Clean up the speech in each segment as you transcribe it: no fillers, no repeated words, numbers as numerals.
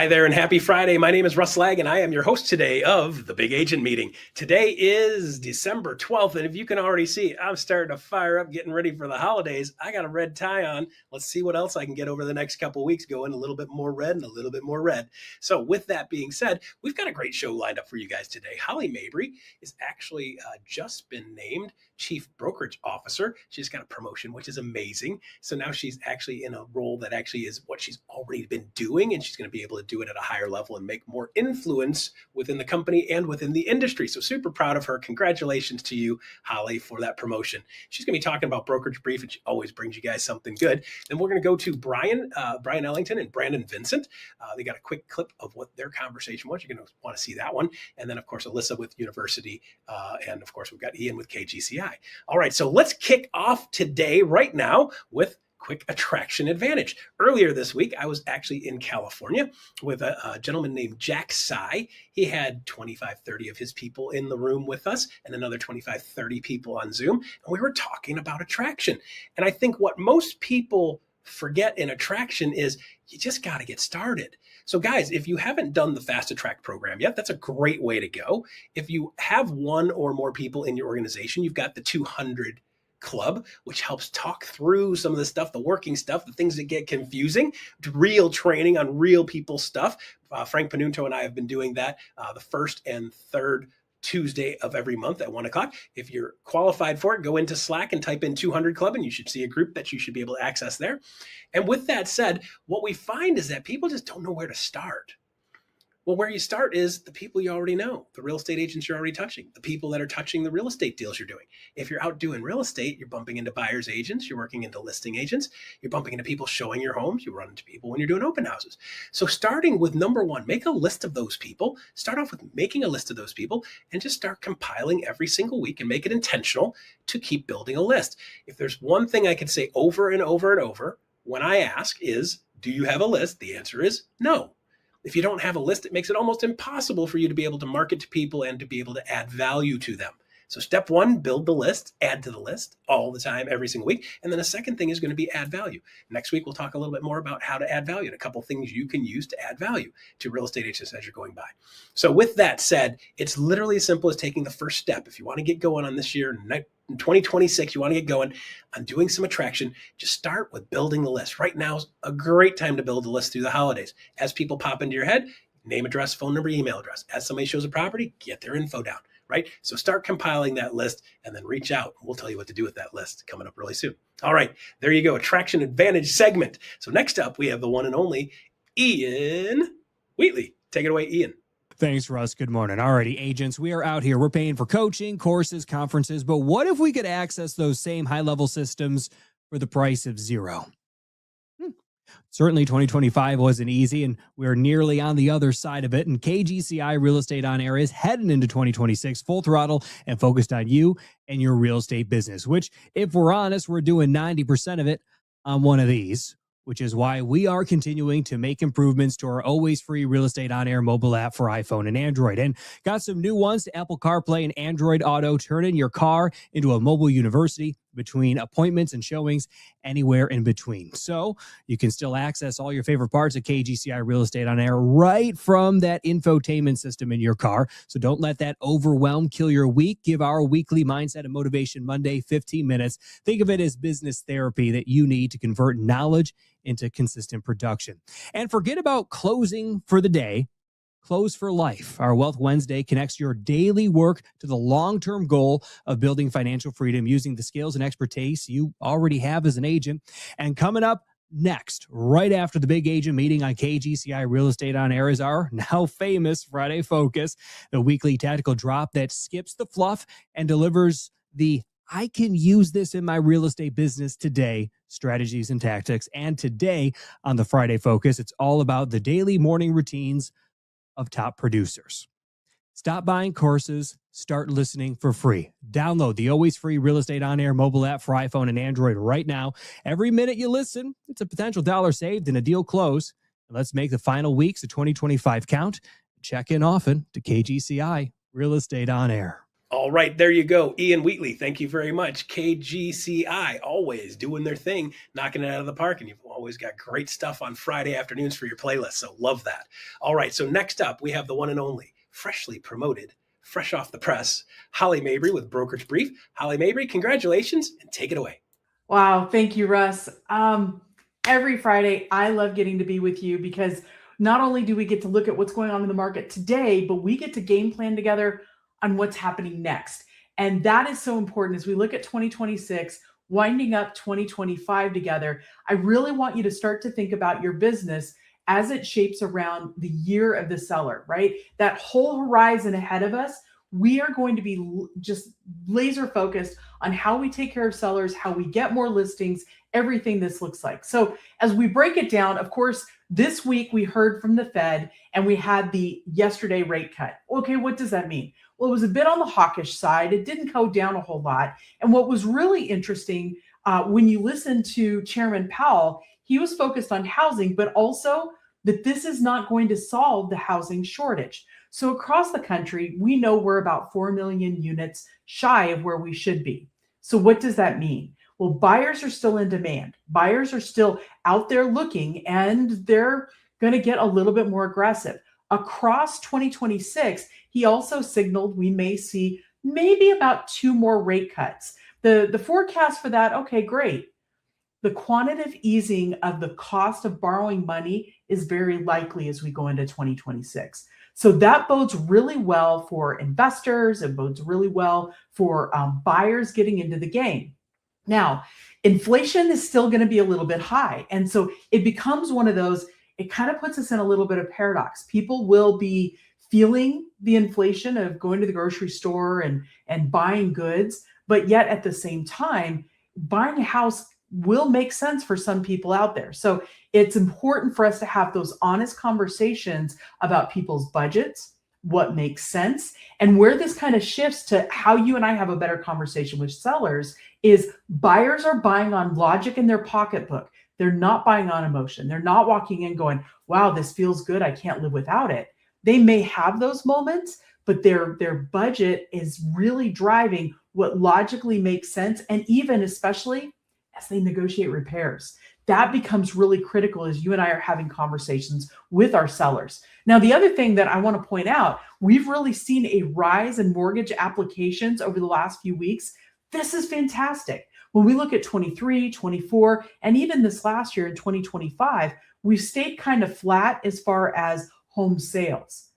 Hi there and happy Friday. My name is Russ Laggan. I am your host today of the Big Agent Meeting. Today is December 12th, and if you can already see, I'm starting to fire up, getting ready for the holidays. I got a red tie on. Let's see what else I can get over the next couple of weeks, going a little bit more red and a little bit more red. So with that being said, we've got a great show lined up for you guys today. Holly Mabery is actually just been named Chief Brokerage Officer. She's got a promotion, which is amazing. So now she's actually in a role that actually is what she's already been doing, and she's going to be able to do it at a higher level and make more influence within the company and within the industry. So super proud of her. Congratulations to you, Holly, for that promotion. She's going to be talking about Brokerage Brief, and she always brings you guys something good. Then we're going to go to Bryon Ellington and Brandon Vincent. They got a quick clip of what their conversation was. You're going to want to see that one. And then, of course, Alyssa with University. And, of course, we've got Ian with KGCI. All right, so let's kick off today right now with quick attraction advantage. Earlier this week, I was actually in California with a gentleman named Jack Sy. He had 25, 30 of his people in the room with us and another 25, 30 people on Zoom. And we were talking about attraction. And I think what most people forget in attraction is you just got to get started. So guys, if you haven't done the Fast Attract program yet, that's a great way to go. If you have one or more people in your organization, you've got the 200 Club, which helps talk through some of the stuff, the working stuff, the things that get confusing, real training on real people stuff. Frank Panunto and I have been doing that the first and third Tuesday of every month at 1 o'clock. If you're qualified for it, go into Slack and type in 200 Club, and you should see a group that you should be able to access there. And with that said, what we find is that people just don't know where to start. Well, where you start is the people you already know, the real estate agents you're already touching, the people that are touching the real estate deals you're doing. If you're out doing real estate, you're bumping into buyer's agents, you're working into listing agents, you're bumping into people showing your homes, you run into people when you're doing open houses. So starting with number one, make a list of those people, start off with making a list of those people and just start compiling every single week and make it intentional to keep building a list. If there's one thing I can say over and over and over when I ask is, do you have a list? The answer is no. If you don't have a list, it makes it almost impossible for you to be able to market to people and to be able to add value to them. So step one, build the list, add to the list all the time, every single week. And then the second thing is going to be add value. Next week, we'll talk a little bit more about how to add value and a couple of things you can use to add value to real estate agents as you're going by. So with that said, it's literally as simple as taking the first step. If you want to get going on this year, in 2026, you want to get going on doing some attraction, just start with building the list. Right now is a great time to build a list through the holidays. As people pop into your head, name, address, phone number, email address. As somebody shows a property, get their info down, right? So start compiling that list and then reach out. We'll tell you what to do with that list coming up really soon. All right, there you go, attraction advantage segment. So next up, we have the one and only Ian Wheatley. Take it away, Ian. Thanks, Russ. Good morning. Alrighty, agents, we are out here. We're paying for coaching, courses, conferences, but what if we could access those same high-level systems for the price of zero? Certainly 2025 wasn't easy, and we're nearly on the other side of it, and KGCI Real Estate On Air is heading into 2026 full throttle and focused on you and your real estate business, which, if we're honest, we're doing 90% of it on one of these, which is why we are continuing to make improvements to our always free Real Estate On Air mobile app for iPhone and Android. And got some new ones to Apple CarPlay and Android Auto, turning your car into a mobile university between appointments and showings, anywhere in between. So you can still access all your favorite parts of KGCI Real Estate On Air right from that infotainment system in your car. So don't let that overwhelm kill your week. Give our weekly Mindset and Motivation Monday 15 minutes. Think of it as business therapy that you need to convert knowledge into consistent production. And forget about closing for the day. Close for life. Our Wealth Wednesday connects your daily work to the long-term goal of building financial freedom using the skills and expertise you already have as an agent. And coming up next, right after the Big Agent Meeting on KGCI Real Estate On Air, is our now famous Friday Focus, the weekly tactical drop that skips the fluff and delivers the I can use this in my real estate business today strategies and tactics. And today on the Friday Focus, it's all about the daily morning routines of top producers. Stop buying courses, start listening for free. Download the always free Real Estate On Air mobile app for iPhone and Android right now. Every minute you listen, it's a potential dollar saved and a deal closed. And let's make the final weeks of 2025 count. Check in often to KGCI Real Estate On Air. All right, there you go. Ian Wheatley, thank you very much. KGCI, always doing their thing, knocking it out of the park. And you've always got great stuff on Friday afternoons for your playlist. So love that. All right, so next up, we have the one and only, freshly promoted, fresh off the press, Holly Mabery with Brokerage Brief. Holly Mabery, congratulations and take it away. Wow, thank you, Russ. Every Friday, I love getting to be with you because not only do we get to look at what's going on in the market today, but we get to game plan together on what's happening next. And that is so important as we look at 2026, winding up 2025 together. I really want you to start to think about your business as it shapes around the year of the seller, right? That whole horizon ahead of us, we are going to be just laser focused on how we take care of sellers, how we get more listings, everything this looks like. So as we break it down, of course, this week we heard from the Fed and we had the yesterday rate cut. Okay, what does that mean? Well, it was a bit on the hawkish side. It didn't go down a whole lot. And what was really interesting, when you listen to Chairman Powell, he was focused on housing, but also that this is not going to solve the housing shortage. So across the country, we know we're about 4 million units shy of where we should be. So what does that mean? Well, buyers are still in demand. Buyers are still out there looking, and they're going to get a little bit more aggressive. Across 2026, he also signaled we may see maybe about 2 more rate cuts. The forecast for that, okay, great. The quantitative easing of the cost of borrowing money is very likely as we go into 2026. So that bodes really well for investors. It bodes really well for buyers getting into the game. Now, inflation is still going to be a little bit high. And so it becomes one of those, it kind of puts us in a little bit of paradox. People will be feeling the inflation of going to the grocery store and buying goods, but yet at the same time, buying a house will make sense for some people out there. So it's important for us to have those honest conversations about people's budgets, what makes sense, and where this kind of shifts to how you and I have a better conversation with sellers is buyers are buying on logic in their pocketbook. They're not buying on emotion. They're not walking in going, wow, this feels good. I can't live without it. They may have those moments, but their budget is really driving what logically makes sense. And even especially as they negotiate repairs, that becomes really critical as you and I are having conversations with our sellers. Now, the other thing that I want to point out, we've really seen a rise in mortgage applications over the last few weeks. This is fantastic. When we look at 23, 24, and even this last year in 2025, we've stayed kind of flat as far as home sales.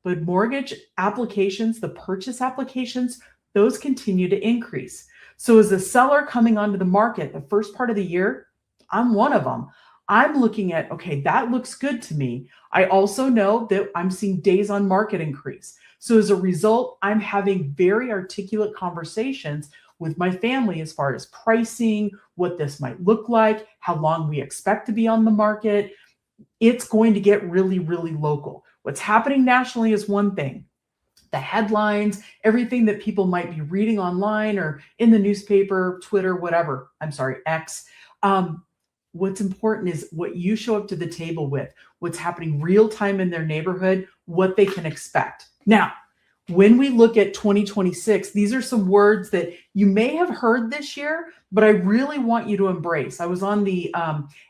But mortgage applications, the purchase applications, those continue to increase. So as a seller coming onto the market, the first part of the year, I'm one of them. I'm looking at, okay, that looks good to me. I also know that I'm seeing days on market increase. So as a result, I'm having very articulate conversations with my family as far as pricing, what this might look like, how long we expect to be on the market. It's going to get really, really local. What's happening nationally is one thing. The headlines, everything that people might be reading online or in the newspaper, Twitter, whatever, X. What's important is what you show up to the table with, what's happening real time in their neighborhood, what they can expect. Now, when we look at 2026, these are some words that you may have heard this year, but I really want you to embrace. I was on the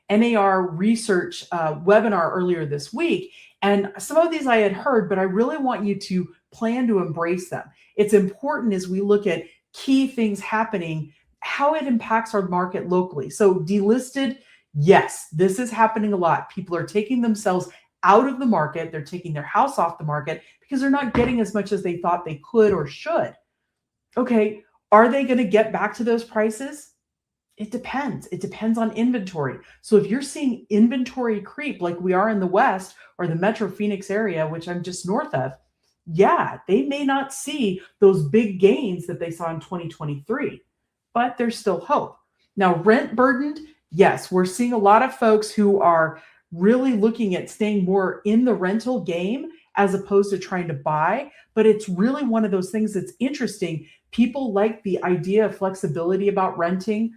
NAR research webinar earlier this week, and some of these I had heard, but I really want you to plan to embrace them. It's important as we look at key things happening, how it impacts our market locally. So delisted, yes, this is happening a lot. People are taking themselves out of the market. They're taking their house off the market because they're not getting as much as they thought they could or should. Okay, are they going to get back to those prices? It depends. It depends on inventory. So if you're seeing inventory creep like we are in the West or the Metro Phoenix area, which I'm just north of, yeah, they may not see those big gains that they saw in 2023, but there's still hope. Now, rent burdened, yes, we're seeing a lot of folks who are really looking at staying more in the rental game as opposed to trying to buy. But it's really one of those things that's interesting. People like the idea of flexibility about renting.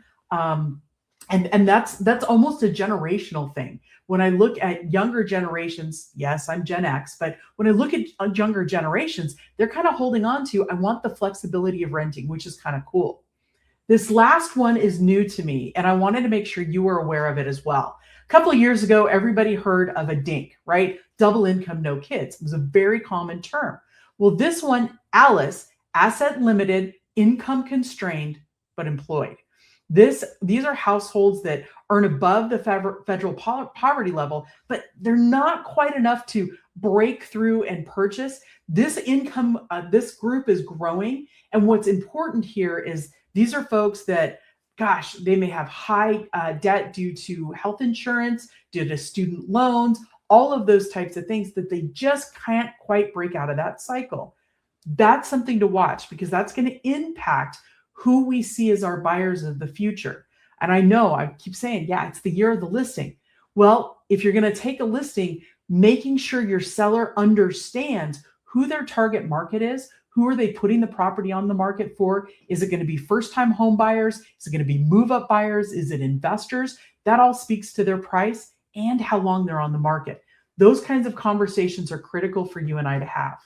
And that's almost a generational thing. When I look at younger generations, yes, I'm Gen X, but when I look at younger generations, they're kind of holding on to, I want the flexibility of renting, which is kind of cool. This last one is new to me, and I wanted to make sure you were aware of it as well. A couple of years ago, everybody heard of a DINK, right? Double income, no kids. It was a very common term. Well, this one, ALICE, asset limited, income constrained, but employed. These are households that earn above the federal poverty level, but they're not quite enough to break through and purchase. This income, this group is growing. And what's important here is these are folks that, gosh, they may have high debt due to health insurance, due to student loans, all of those types of things that they just can't quite break out of that cycle. That's something to watch because that's going to impact who we see as our buyers of the future. And I know I keep saying, yeah, it's the year of the listing. Well, if you're going to take a listing, making sure your seller understands who their target market is, who are they putting the property on the market for? Is it going to be first-time home buyers? Is it going to be move-up buyers? Is it investors? That all speaks to their price and how long they're on the market. Those kinds of conversations are critical for you and I to have.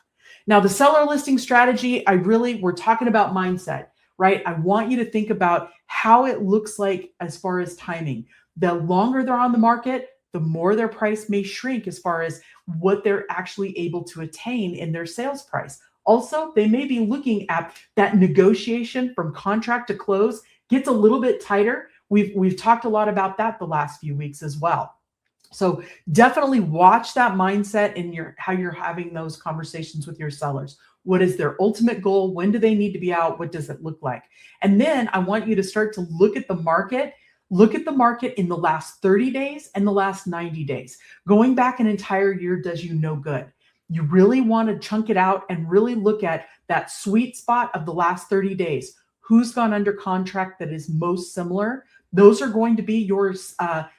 Now, the seller listing strategy, we're talking about mindset, right? I want you to think about how it looks like as far as timing. The longer they're on the market, the more their price may shrink as far as what they're actually able to attain in their sales price. Also, they may be looking at that negotiation from contract to close gets a little bit tighter. We've talked a lot about that the last few weeks as well. So definitely watch that mindset in how you're having those conversations with your sellers. What is their ultimate goal? When do they need to be out? What does it look like? And then I want you to start to look at the market. Look at the market in the last 30 days and the last 90 days. Going back an entire year does you no good. You really want to chunk it out and really look at that sweet spot of the last 30 days. Who's gone under contract that is most similar? Those are going to be your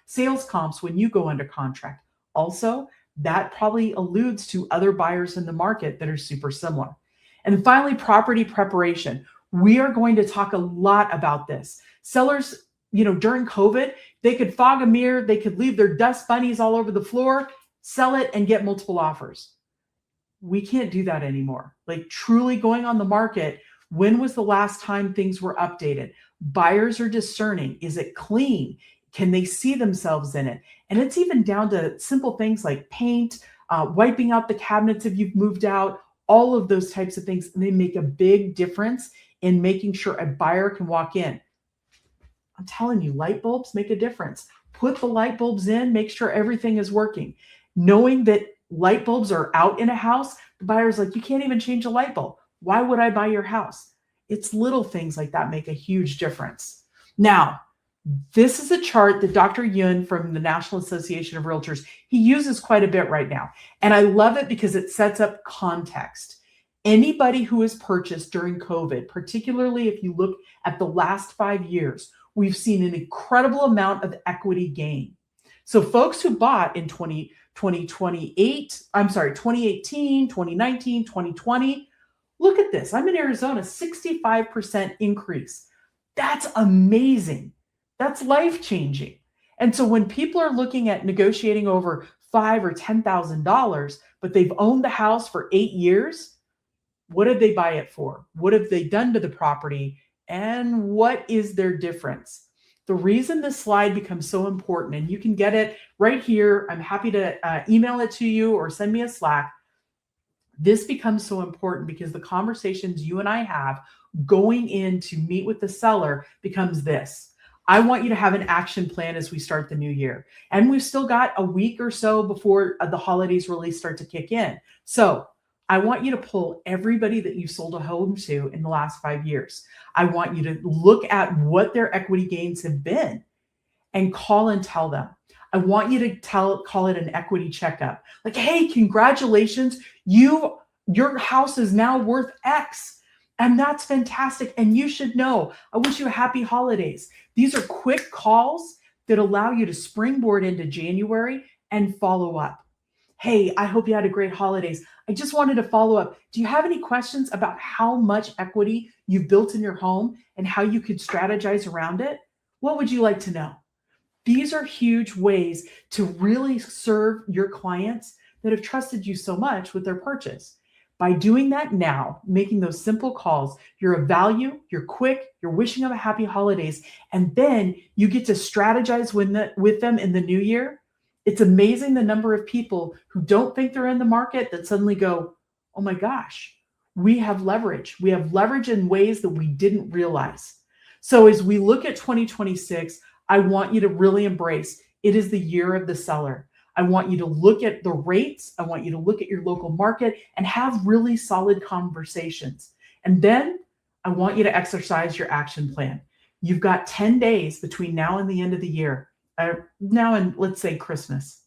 sales comps when you go under contract. Also, that probably alludes to other buyers in the market that are super similar. And finally, property preparation. We are going to talk a lot about this. Sellers, during COVID, they could fog a mirror, they could leave their dust bunnies all over the floor, sell it and get multiple offers. We can't do that anymore. Like truly going on the market, when was the last time things were updated? Buyers are discerning. Is it clean? Can they see themselves in it? And it's even down to simple things like paint, wiping out the cabinets if you've moved out, all of those types of things. And they make a big difference in making sure a buyer can walk in. I'm telling you, light bulbs make a difference. Put the light bulbs in, make sure everything is working. Knowing that light bulbs are out in a house, the buyer's like, you can't even change a light bulb. Why would I buy your house? It's little things like that make a huge difference. Now, this is a chart that Dr. Yun from the National Association of Realtors, he uses quite a bit right now. And I love it because it sets up context. Anybody who has purchased during COVID, particularly if you look at the last 5 years, we've seen an incredible amount of equity gain. So folks who bought in 2018, 2019, 2020, look at this. I'm in Arizona, 65% increase. That's amazing. That's life-changing. And so when people are looking at negotiating over $5,000 or $10,000, but they've owned the house for 8 years, what did they buy it for? What have they done to the property? And what is their difference? The reason this slide becomes so important, and you can get it right here. I'm happy to email it to you or send me a Slack. This becomes so important because the conversations you and I have going in to meet with the seller becomes this. I want you to have an action plan as we start the new year. And we've still got a week or so before the holidays really start to kick in. So I want you to pull everybody that you sold a home to in the last 5 years. I want you to look at what their equity gains have been and call and tell them. I want you to call it an equity checkup. Like, hey, congratulations. Your house is now worth X. And that's fantastic. And you should know, I wish you happy holidays. These are quick calls that allow you to springboard into January and follow up. Hey, I hope you had a great holidays. I just wanted to follow up. Do you have any questions about how much equity you've built in your home and how you could strategize around it? What would you like to know? These are huge ways to really serve your clients that have trusted you so much with their purchase. By doing that now, making those simple calls, you're of value, you're quick, you're wishing them a happy holidays, and then you get to strategize with them in the new year. It's amazing the number of people who don't think they're in the market that suddenly go, oh my gosh, we have leverage. We have leverage in ways that we didn't realize. So as we look at 2026, I want you to really embrace it is the year of the seller. I want you to look at the rates. I want you to look at your local market and have really solid conversations. And then I want you to exercise your action plan. You've got 10 days between now and the end of the year, now and let's say Christmas.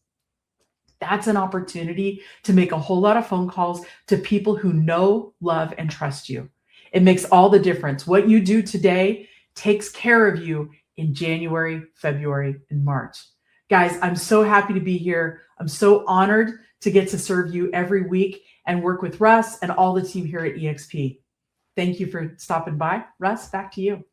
That's an opportunity to make a whole lot of phone calls to people who know, love, and trust you. It makes all the difference. What you do today takes care of you in January, February, and March. Guys, I'm so happy to be here. I'm so honored to get to serve you every week and work with Russ and all the team here at EXP. Thank you for stopping by. Russ, back to you.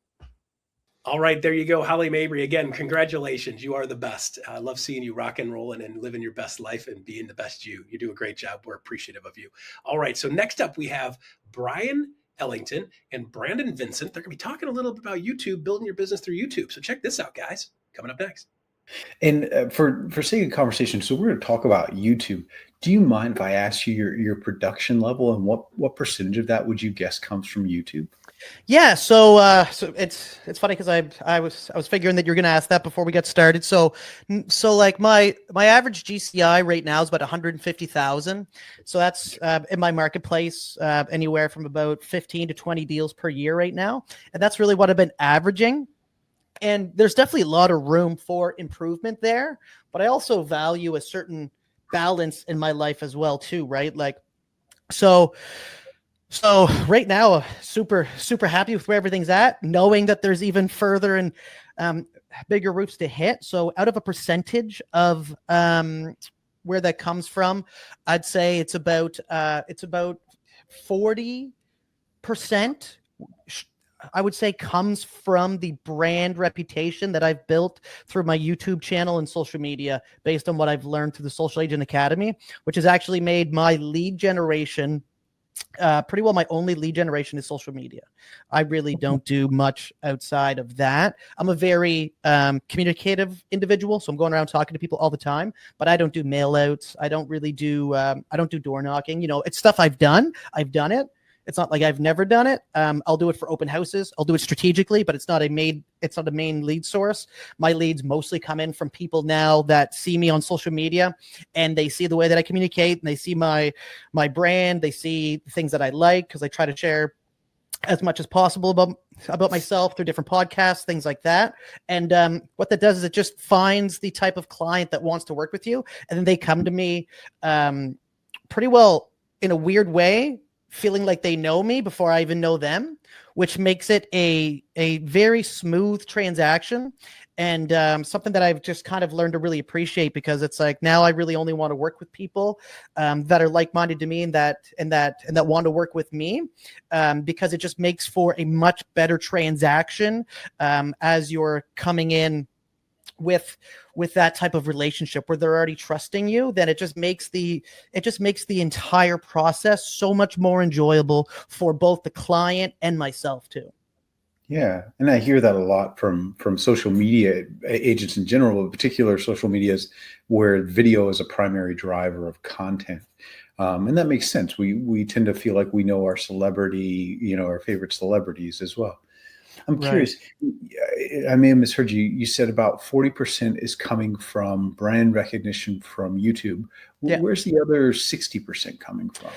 All right, there you go. Holly Mabery, again, congratulations. You are the best. I love seeing you rock and rolling and living your best life and being the best you. You do a great job. We're appreciative of you. All right, so next up we have Bryon Ellington and Brandon Vincent. They're going to be talking a little bit about YouTube, building your business through YouTube. So check this out, guys. Coming up next. And for sake of conversation, so we're going to talk about YouTube. Do you mind if I ask you your production level and what percentage of that would you guess comes from YouTube? Yeah, so it's funny because I was figuring that you're going to ask that before we get started. So like my average GCI right now is about 150,000. So that's in my marketplace anywhere from about 15 to 20 deals per year right now, and that's really what I've been averaging. And there's definitely a lot of room for improvement there, but I also value a certain balance in my life as well too, right? Like, so right now, super happy with where everything's at, knowing that there's even further and bigger roofs to hit. So out of a percentage of where that comes from, I'd say it's about 40%. I would say comes from the brand reputation that I've built through my YouTube channel and social media based on what I've learned through the Social Agent Academy, which has actually made my lead generation pretty well my only lead generation is social media. I really don't do much outside of that. I'm a very communicative individual, so I'm going around talking to people all the time, but I don't do mail outs. I don't really do door knocking. You know, it's stuff I've done. I've done it. It's not like I've never done it. I'll do it for open houses. I'll do it strategically, but it's not a main lead source. My leads mostly come in from people now that see me on social media and they see the way that I communicate and they see my brand. They see things that I like because I try to share as much as possible about myself through different podcasts, things like that. And what that does is it just finds the type of client that wants to work with you. And then they come to me pretty well in a weird way, feeling like they know me before I even know them, which makes it a very smooth transaction and something that I've just kind of learned to really appreciate, because it's like now I really only want to work with people that are like-minded to me and that want to work with me, because it just makes for a much better transaction as you're coming in with that type of relationship where they're already trusting you. Then it just makes the entire process so much more enjoyable for both the client and myself too. Yeah, and I hear that a lot from social media agents in general, in particular social medias where video is a primary driver of content. And that makes sense. We tend to feel like we know our celebrity, our favorite celebrities as well. I'm curious, I may have misheard you. You said about 40% is coming from brand recognition from YouTube. Yeah. Where's the other 60% coming from?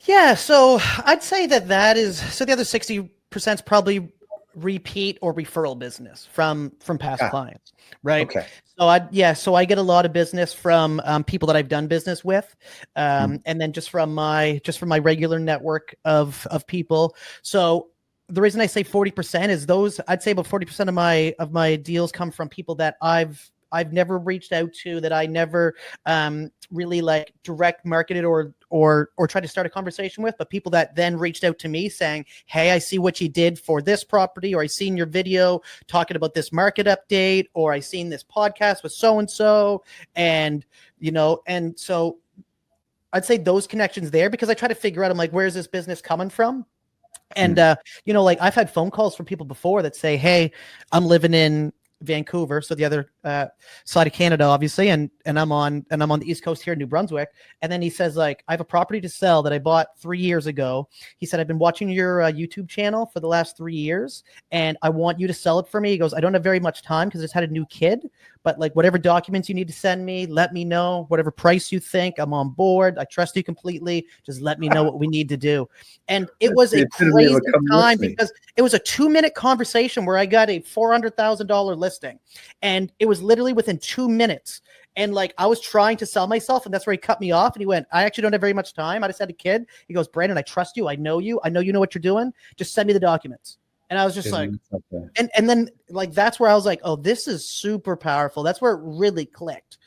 Yeah, so I'd say that the other 60% is probably repeat or referral business from past clients, right? Okay. So I get a lot of business from people that I've done business with, and then just from my regular network of people. So the reason I say 40% is I'd say about 40% of my deals come from people that I've never reached out to, that I never really like direct marketed or try to start a conversation with, but people that then reached out to me saying, hey, I see what you did for this property, or I seen your video talking about this market update, or I seen this podcast with so-and-so. And, and so I'd say those connections there, because I try to figure out, I'm like, where's this business coming from? And, like I've had phone calls from people before that say, hey, I'm living in Vancouver, so the other side of Canada, obviously, and I'm on the East Coast here in New Brunswick. And then he says, like, I have a property to sell that I bought 3 years ago. He said, I've been watching your YouTube channel for the last 3 years, and I want you to sell it for me. He goes, I don't have very much time because I just had a new kid, but like whatever documents you need to send me, let me know. Whatever price you think, I'm on board. I trust you completely. Just let me know what we need to do. And it was a crazy time because it was a 2-minute conversation where I got a $400,000 listing, and it was literally within 2 minutes. And like, I was trying to sell myself, and that's where he cut me off. And he went, I actually don't have very much time. I just had a kid. He goes, Brandon, I trust you. I know you. I know you know what you're doing. Just send me the documents. And I was just like, and then like, that's where I was like, oh, this is super powerful. That's where it really clicked.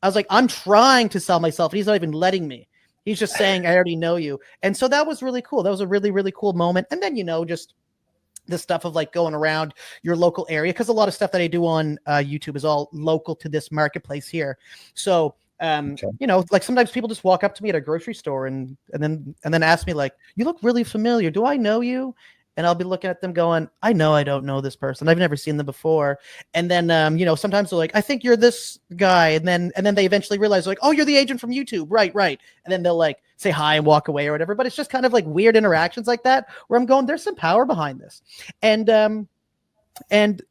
I was like, I'm trying to sell myself, and he's not even letting me. He's just saying, I already know you. And so that was really cool. That was a really, really cool moment. And then, just the stuff of like going around your local area, because a lot of stuff that I do on YouTube is all local to this marketplace here. So, like sometimes people just walk up to me at a grocery store and then ask me like, you look really familiar. Do I know you? And I'll be looking at them going, I know I don't know this person. I've never seen them before. And then, sometimes they're like, I think you're this guy. And then they eventually realize like, oh, you're the agent from YouTube. Right. And then they'll like say hi and walk away or whatever. But it's just kind of like weird interactions like that where I'm going, there's some power behind this. And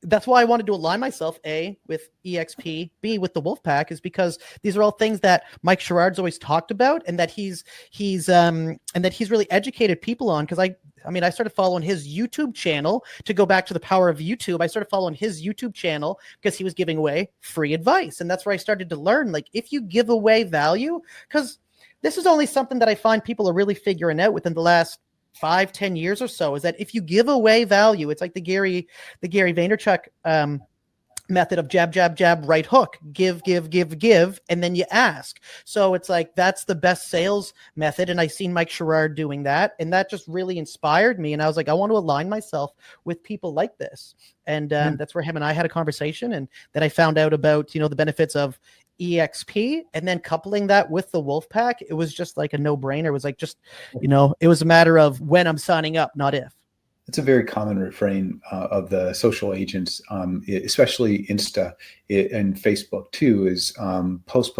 that's why I wanted to align myself, A, with EXP, B, with the Wolfpack, is because these are all things that Mike Sherrard's always talked about, and that he's really educated people on. Because I started following his YouTube channel to go back to the power of YouTube. I started following his YouTube channel because he was giving away free advice. And that's where I started to learn, like, if you give away value, because this is only something that I find people are really figuring out within the last 5-10 years or so, is that if you give away value, it's like the Gary Vaynerchuk method of jab, jab, jab, right hook, give, and then you ask. So it's like, that's the best sales method. And I seen Mike Sherrard doing that, and that just really inspired me. And I was like, I want to align myself with people like this. And that's where him and I had a conversation. And then I found out about, the benefits of EXP, and then coupling that with the Wolfpack, it was just like a no-brainer. It was like, just, it was a matter of when I'm signing up, not if. It's a very common refrain of the social agents, especially Insta and Facebook too, is post,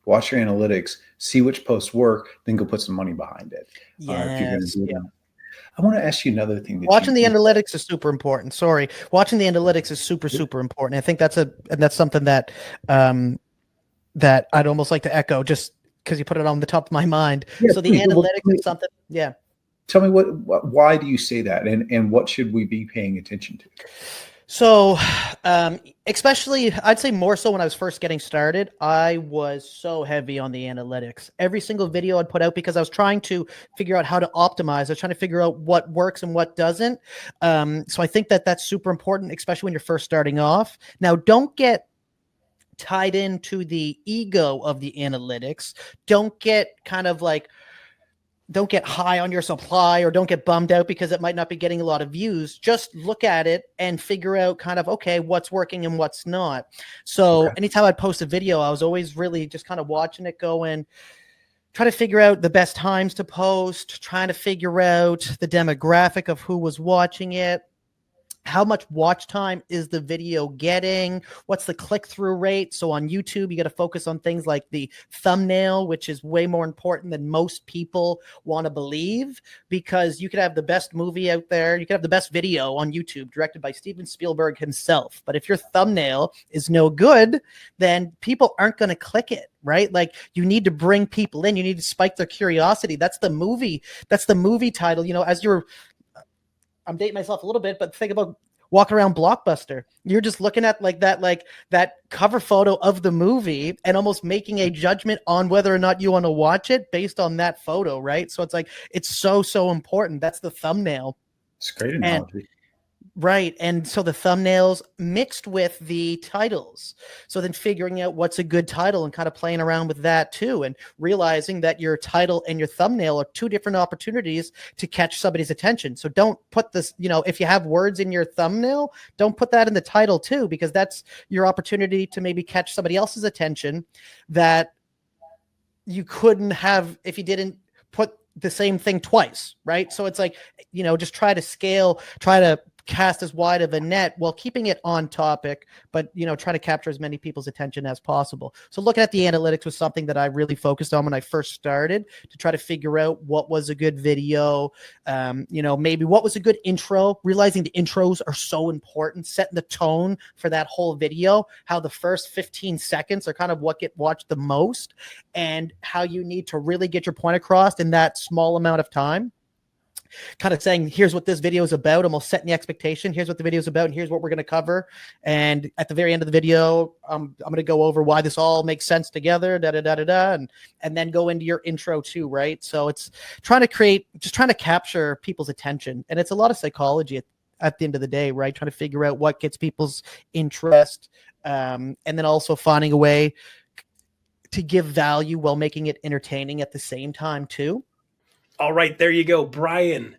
watch your analytics, see which posts work, then go put some money behind it. If you're going to do that. I want to ask you another thing. Watching the analytics is super important. Watching the analytics is super, super important. I think that's something that that I'd almost like to echo, just because you put it on the top of my mind. Yeah, so the analytics is something. Yeah. Tell me why do you say that, and what should we be paying attention to? So, especially, I'd say more so when I was first getting started, I was so heavy on the analytics. Every single video I'd put out, because I was trying to figure out how to optimize. I was trying to figure out what works and what doesn't. So I think that's super important, especially when you're first starting off. Now, don't get tied into the ego of the analytics. Don't get high on your supply, or don't get bummed out because it might not be getting a lot of views. Just look at it and figure out okay, what's working and what's not. So anytime I'd post a video, I was always really just kind of watching it going, trying to figure out the best times to post, trying to figure out the demographic of who was watching it. How much watch time is the video getting? What's the click-through rate? So on YouTube, you got to focus on things like the thumbnail, which is way more important than most people want to believe, because you could have the best movie out there. You could have the best video on YouTube directed by Steven Spielberg himself. But if your thumbnail is no good, then people aren't going to click it, right? Like, you need to bring people in. You need to spike their curiosity. That's the movie title. I'm dating myself a little bit, but think about walking around Blockbuster. You're just looking at that cover photo of the movie and almost making a judgment on whether or not you want to watch it based on that photo, right? So it's like, it's so, so important. That's the thumbnail. It's great analogy. Right. And so the thumbnails mixed with the titles. So then figuring out what's a good title and kind of playing around with that too, and realizing that your title and your thumbnail are two different opportunities to catch somebody's attention. So don't put this, if you have words in your thumbnail, don't put that in the title too, because that's your opportunity to maybe catch somebody else's attention that you couldn't have if you didn't put the same thing twice. Right. So it's like, just try to cast as wide of a net while keeping it on topic, but try to capture as many people's attention as possible. So looking at the analytics was something that I really focused on when I first started, to try to figure out what was a good video, maybe what was a good intro, realizing the intros are so important, setting the tone for that whole video, how the first 15 seconds are kind of what get watched the most, and how you need to really get your point across in that small amount of time. Kind of saying, here's what this video is about, almost setting the expectation. Here's what the video is about, and here's what we're going to cover. And at the very end of the video, I'm going to go over why this all makes sense together, and then go into your intro too, right? So it's trying to capture people's attention. And it's a lot of psychology at the end of the day, right? Trying to figure out what gets people's interest, and then also finding a way to give value while making it entertaining at the same time too. All right, there you go. Bryan,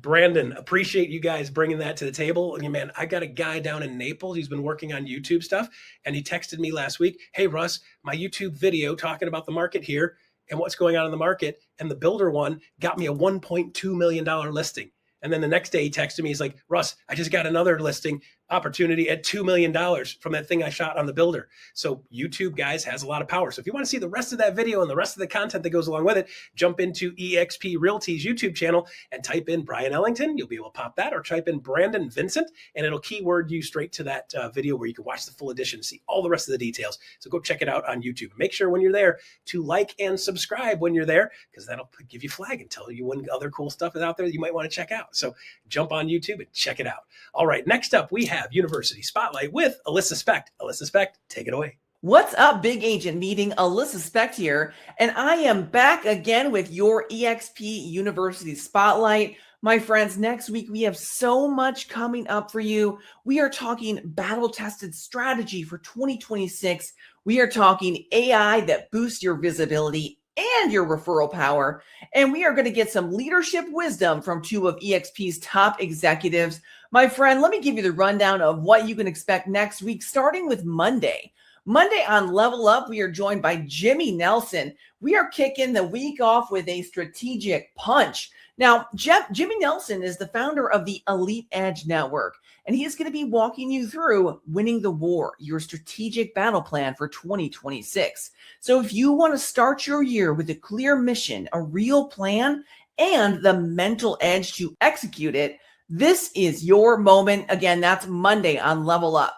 Brandon, appreciate you guys bringing that to the table. Man, I got a guy down in Naples. He's been working on YouTube stuff, and he texted me last week, hey, Russ, my YouTube video talking about the market here and what's going on in the market, and the builder one got me a $1.2 million listing. And then the next day he texted me, he's like, Russ, I just got another listing opportunity at $2 million from that thing I shot on the builder. So YouTube, guys, has a lot of power. So if you want to see the rest of that video and the rest of the content that goes along with it, jump into EXP Realty's YouTube channel and type in Bryon Ellington. You'll be able to pop that, or type in Brandon Vincent, and it'll keyword you straight to that video where you can watch the full edition, see all the rest of the details. So go check it out on YouTube. Make sure when you're there to like and subscribe when you're there, because that'll give you flag and tell you when other cool stuff is out there that you might want to check out. So jump on YouTube and check it out. All right, next up we have University Spotlight with Alyssa Specht. Alyssa Specht, take it away. What's up, Big Agent Meeting? Alyssa Specht here, and I am back again with your EXP University Spotlight. My friends, next week we have so much coming up for you. We are talking battle-tested strategy for 2026. We are talking AI that boosts your visibility and your referral power. And we are going to get some leadership wisdom from two of EXP's top executives. My friend, let me give you the rundown of what you can expect next week, starting with Monday. Monday on Level Up, we are joined by Jimmy Nelson. We are kicking the week off with a strategic punch. Now, Jimmy Nelson is the founder of the Elite Edge Network, and he is going to be walking you through Winning the War, your strategic battle plan for 2026. So if you want to start your year with a clear mission, a real plan, and the mental edge to execute it, this is your moment. Again, that's Monday on Level Up.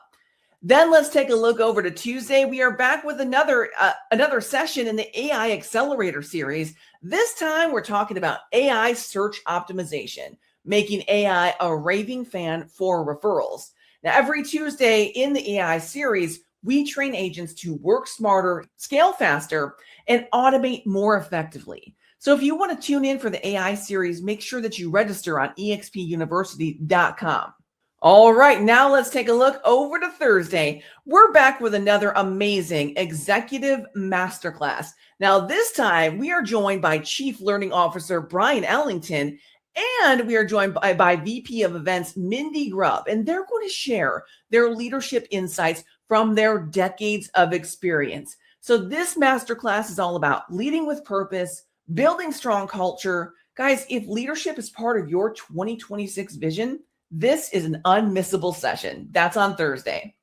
Then let's take a look over to Tuesday. We are back with another session in the AI Accelerator series. This time we're talking about AI search optimization, making AI a raving fan for referrals. Now, every Tuesday in the AI series, we train agents to work smarter, scale faster, and automate more effectively. So if you want to tune in for the AI series, make sure that you register on expuniversity.com. All right, now let's take a look over to Thursday. We're back with another amazing executive masterclass. Now, this time we are joined by Chief Learning Officer Bryon Ellington, and we are joined by VP of Events Mindy Grubb, and they're going to share their leadership insights from their decades of experience. So this masterclass is all about leading with purpose, building strong culture. Guys, if leadership is part of your 2026 vision, this is an unmissable session. That's on Thursday.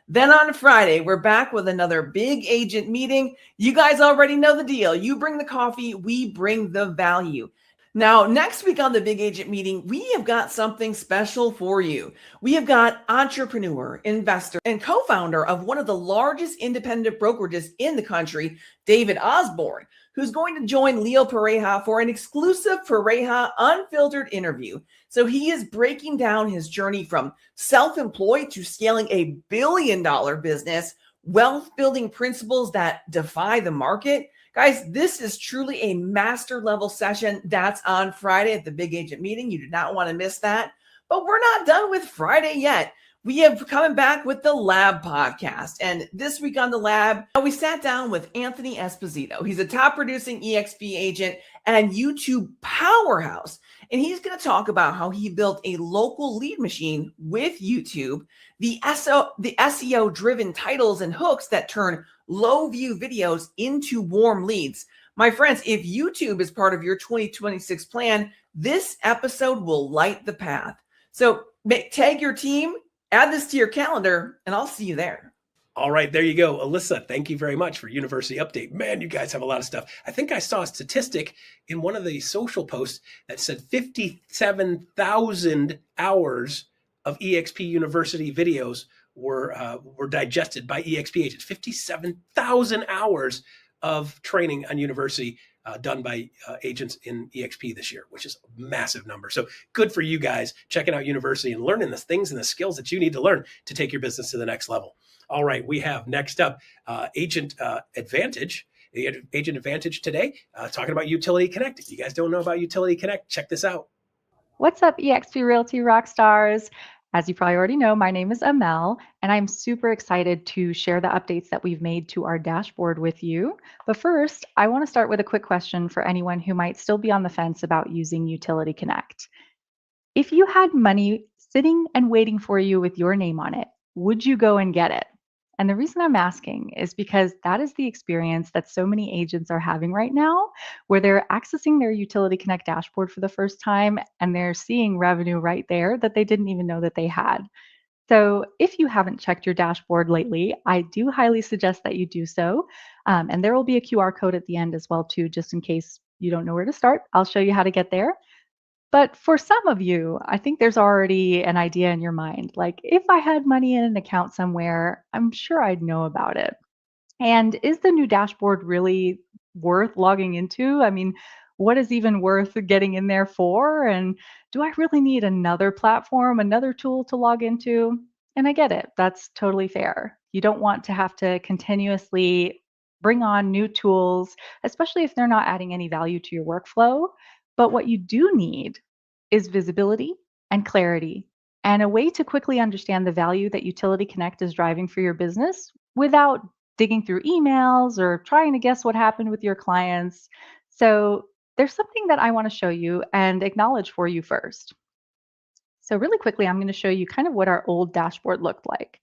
Then on Friday, we're back with another Big Agent Meeting. You guys already know the deal. You bring the coffee, we bring the value. Now, next week on the Big Agent Meeting, we have got something special for you. We have got entrepreneur, investor, and co-founder of one of the largest independent brokerages in the country, David Osborne, who's going to join Leo Pareja for an exclusive Pareja Unfiltered interview. So he is breaking down his journey from self-employed to scaling a billion-dollar business, wealth-building principles that defy the market. Guys, this is truly a master level session. That's on Friday at the Big Agent Meeting. You do not want to miss that. But we're not done with Friday yet. We have coming back with the Lab podcast. And this week on the Lab, we sat down with Anthony Esposito. He's a top producing EXP agent and YouTube powerhouse. And he's going to talk about how he built a local lead machine with YouTube, the SEO driven titles and hooks that turn low view videos into warm leads. My friends, if YouTube is part of your 2026 plan, this episode will light the path. So tag your team, add this to your calendar, and I'll see you there. All right, there you go. Alyssa, thank you very much for University Update. Man, you guys have a lot of stuff. I think I saw a statistic in one of the social posts that said 57,000 hours of EXP University videos were digested by EXP agents. 57,000 hours of training on University done by agents in EXP this year, which is a massive number. So good for you guys checking out University and learning the things and the skills that you need to learn to take your business to the next level. All right, we have next up Agent Advantage. Agent Advantage today, talking about Utility Connect. If you guys don't know about Utility Connect, check this out. What's up, EXP Realty Rockstars? As you probably already know, my name is Amalle, and I'm super excited to share the updates that we've made to our dashboard with you. But first, I want to start with a quick question for anyone who might still be on the fence about using Utility Connect. If you had money sitting and waiting for you with your name on it, would you go and get it? And the reason I'm asking is because that is the experience that so many agents are having right now, where they're accessing their Utility Connect dashboard for the first time and they're seeing revenue right there that they didn't even know that they had. So if you haven't checked your dashboard lately, I do highly suggest that you do so. And there will be a QR code at the end as well, too, just in case you don't know where to start. I'll show you how to get there. But for some of you, I think there's already an idea in your mind. Like, if I had money in an account somewhere, I'm sure I'd know about it. And is the new dashboard really worth logging into? I mean, what is even worth getting in there for? And do I really need another platform, another tool to log into? And I get it. That's totally fair. You don't want to have to continuously bring on new tools, especially if they're not adding any value to your workflow. But what you do need is visibility and clarity and a way to quickly understand the value that Utility Connect is driving for your business without digging through emails or trying to guess what happened with your clients. So there's something that I want to show you and acknowledge for you first. So really quickly, I'm going to show you kind of what our old dashboard looked like.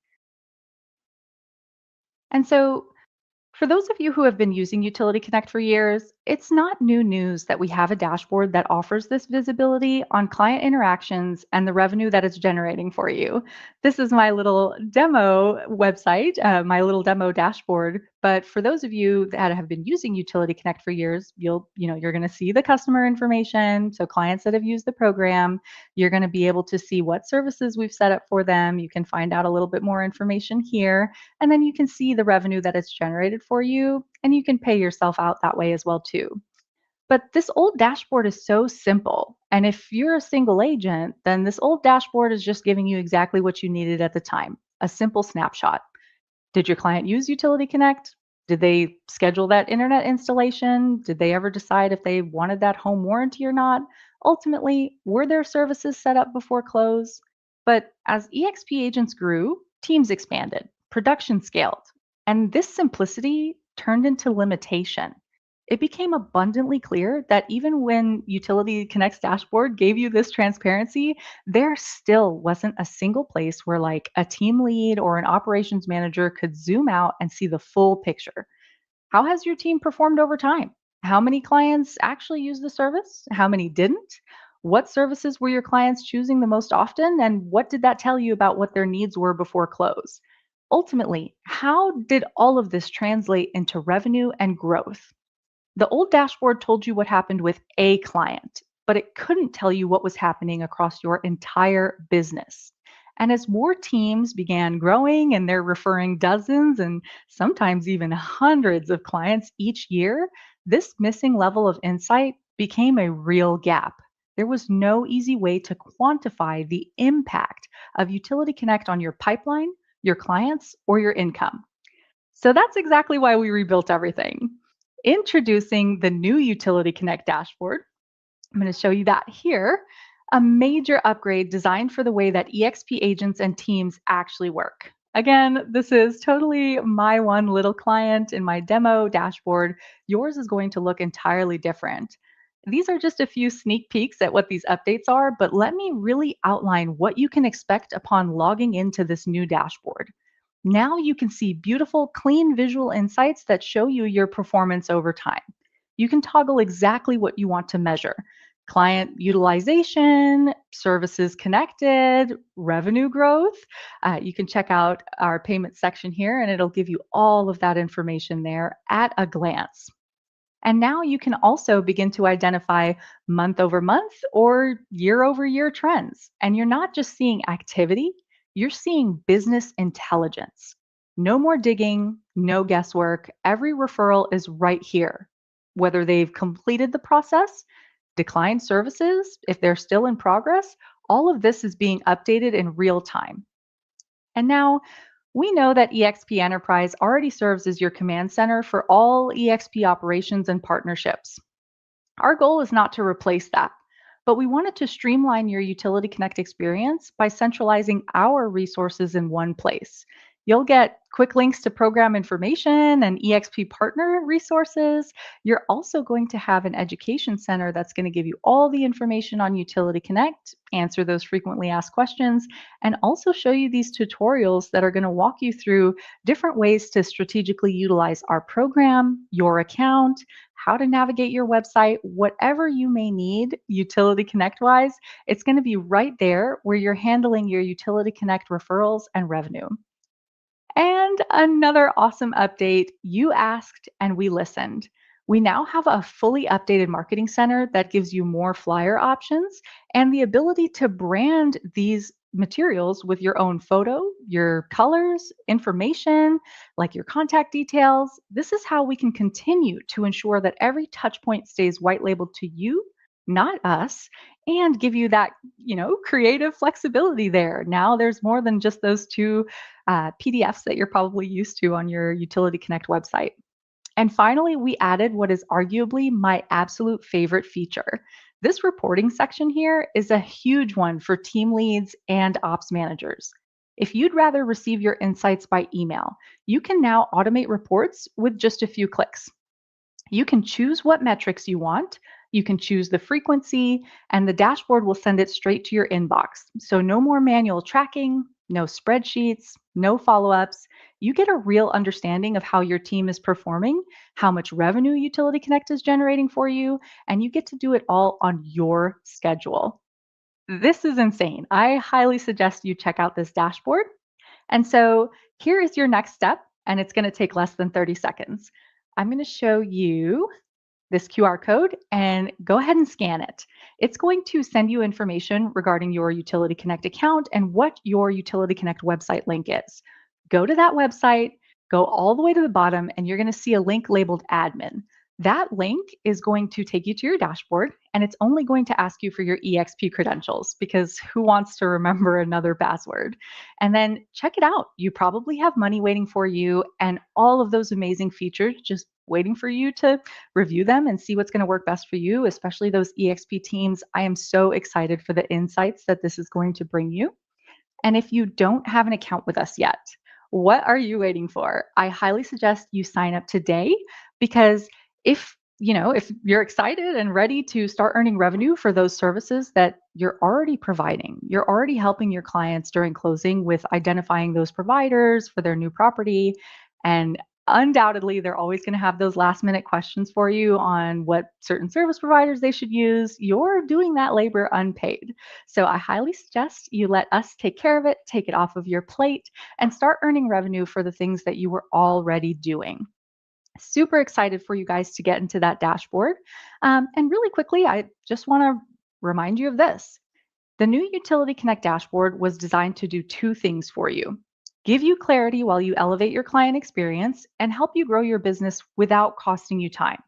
And so for those of you who have been using Utility Connect for years, it's not new news that we have a dashboard that offers this visibility on client interactions and the revenue that it's generating for you. This is my little demo website, my little demo dashboard. But for those of you that have been using Utility Connect for years, you're going to see the customer information. So clients that have used the program, you're going to be able to see what services we've set up for them. You can find out a little bit more information here, and then you can see the revenue that it's generated for you, and you can pay yourself out that way as well too. But this old dashboard is so simple. And if you're a single agent, then this old dashboard is just giving you exactly what you needed at the time, a simple snapshot. Did your client use Utility Connect? Did they schedule that internet installation? Did they ever decide if they wanted that home warranty or not? Ultimately, were their services set up before close? But as EXP agents grew, teams expanded, production scaled, and this simplicity turned into limitation. It became abundantly clear that even when Utility Connect's dashboard gave you this transparency, there still wasn't a single place where like a team lead or an operations manager could zoom out and see the full picture. How has your team performed over time? How many clients actually used the service? How many didn't? What services were your clients choosing the most often? And what did that tell you about what their needs were before close? Ultimately, how did all of this translate into revenue and growth? The old dashboard told you what happened with a client, but it couldn't tell you what was happening across your entire business. And as more teams began growing and they're referring dozens and sometimes even hundreds of clients each year, this missing level of insight became a real gap. There was no easy way to quantify the impact of Utility Connect on your pipeline, your clients, or your income. So that's exactly why we rebuilt everything. Introducing the new Utility Connect dashboard. I'm going to show you that here. a major upgrade designed for the way that EXP agents and teams actually work. Again, this is totally my one little client in my demo dashboard. Yours is going to look entirely different. These are just a few sneak peeks at what these updates are, but let me really outline what you can expect upon logging into this new dashboard. Now you can see beautiful, clean visual insights that show you your performance over time. You can toggle exactly what you want to measure: client utilization, services connected, revenue growth. You can check out our payment section here, and it'll give you all of that information there at a glance. And now you can also begin to identify month over month or year over year trends. And you're not just seeing activity, you're seeing business intelligence. No more digging, no guesswork. Every referral is right here. Whether they've completed the process, declined services, if they're still in progress, all of this is being updated in real time. And now we know that EXP Enterprise already serves as your command center for all EXP operations and partnerships. Our goal is not to replace that, but we wanted to streamline your Utility Connect experience by centralizing our resources in one place. You'll get quick links to program information and EXP partner resources. You're also going to have an education center that's going to give you all the information on Utility Connect, answer those frequently asked questions, and also show you these tutorials that are going to walk you through different ways to strategically utilize our program, your account, how to navigate your website, whatever you may need Utility Connect wise. It's going to be right there where you're handling your Utility Connect referrals and revenue. And another awesome update: you asked and we listened. We now have a fully updated marketing center that gives you more flyer options and the ability to brand these materials with your own photo, your colors, information, like your contact details. This is how we can continue to ensure that every touch point stays white labeled to you, not us, and give you that, creative flexibility there. Now there's more than just those two PDFs that you're probably used to on your Utility Connect website. And finally, we added what is arguably my absolute favorite feature. This reporting section here is a huge one for team leads and ops managers. If you'd rather receive your insights by email, you can now automate reports with just a few clicks. You can choose what metrics you want. You can choose the frequency, and the dashboard will send it straight to your inbox. So no more manual tracking, no spreadsheets, no follow-ups. You get a real understanding of how your team is performing, how much revenue Utility Connect is generating for you, and you get to do it all on your schedule. This is insane. I highly suggest you check out this dashboard. And so here is your next step, and it's going to take less than 30 seconds. I'm going to show you this QR code and go ahead and scan it. It's going to send you information regarding your Utility Connect account and what your Utility Connect website link is. Go to that website, go all the way to the bottom, and you're going to see a link labeled admin. That link is going to take you to your dashboard, and it's only going to ask you for your EXP credentials, because who wants to remember another password? And then check it out. You probably have money waiting for you and all of those amazing features just waiting for you to review them and see what's going to work best for you, especially those EXP teams. I am so excited for the insights that this is going to bring you. And if you don't have an account with us yet, what are you waiting for? I highly suggest you sign up today, because if you're excited and ready to start earning revenue for those services that you're already providing, you're already helping your clients during closing with identifying those providers for their new property, and undoubtedly they're always going to have those last minute questions for you on what certain service providers they should use. You're doing that labor unpaid. So I highly suggest you let us take care of it, take it off of your plate, and start earning revenue for the things that you were already doing. Super excited for you guys to get into that dashboard. And really quickly, I just want to remind you of this. The new Utility Connect dashboard was designed to do two things for you: give you clarity while you elevate your client experience, and help you grow your business without costing you time.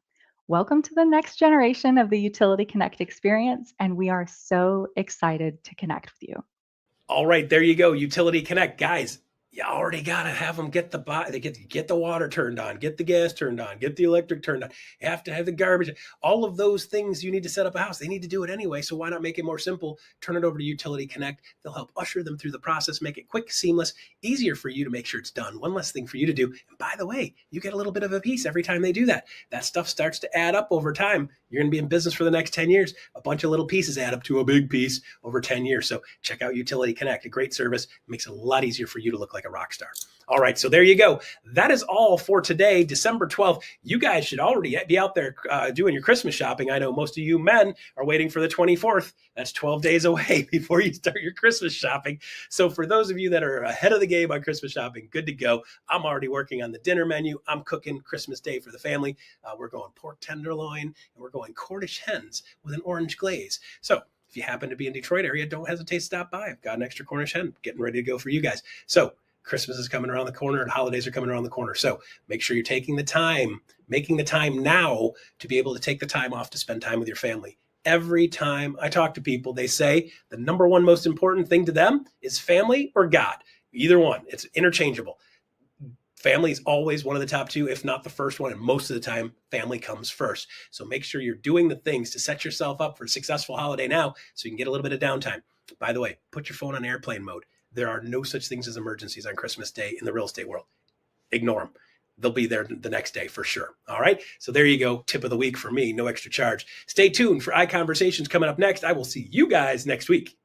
Welcome to the next generation of the Utility Connect experience, and we are so excited to connect with you. All right, there you go. Utility Connect. Guys, you already got to have them get get the water turned on, get the gas turned on, get the electric turned on. You have to have the garbage. All of those things you need to set up a house. They need to do it anyway. So why not make it more simple? Turn it over to Utility Connect. They'll help usher them through the process, make it quick, seamless, easier for you to make sure it's done. One less thing for you to do. And by the way, you get a little bit of a piece every time they do that. That stuff starts to add up over time. You're going to be in business for the next 10 years. A bunch of little pieces add up to a big piece over 10 years. So check out Utility Connect, a great service. It makes it a lot easier for you to look like a rock star. All right, so there you go. That is all for today, December 12th. You guys should already be out there doing your Christmas shopping. I know most of you men are waiting for the 24th. That's 12 days away before you start your Christmas shopping. So for those of you that are ahead of the game on Christmas shopping, good to go. I'm already working on the dinner menu. I'm cooking Christmas Day for the family. We're going pork tenderloin, and we're going Cornish hens with an orange glaze. So if you happen to be in Detroit area, don't hesitate to stop by. I've got an extra Cornish hen getting ready to go for you guys. So Christmas is coming around the corner and holidays are coming around the corner. So make sure you're taking the time, making the time now to be able to take the time off to spend time with your family. Every time I talk to people, they say the number one most important thing to them is family or God. Either one. It's interchangeable. Family is always one of the top two, if not the first one. And most of the time, family comes first. So make sure you're doing the things to set yourself up for a successful holiday now so you can get a little bit of downtime. By the way, put your phone on airplane mode. There are no such things as emergencies on Christmas Day in the real estate world. Ignore them. They'll be there the next day for sure. All right. So there you go. Tip of the week for me. No extra charge. Stay tuned for iConversations coming up next. I will see you guys next week.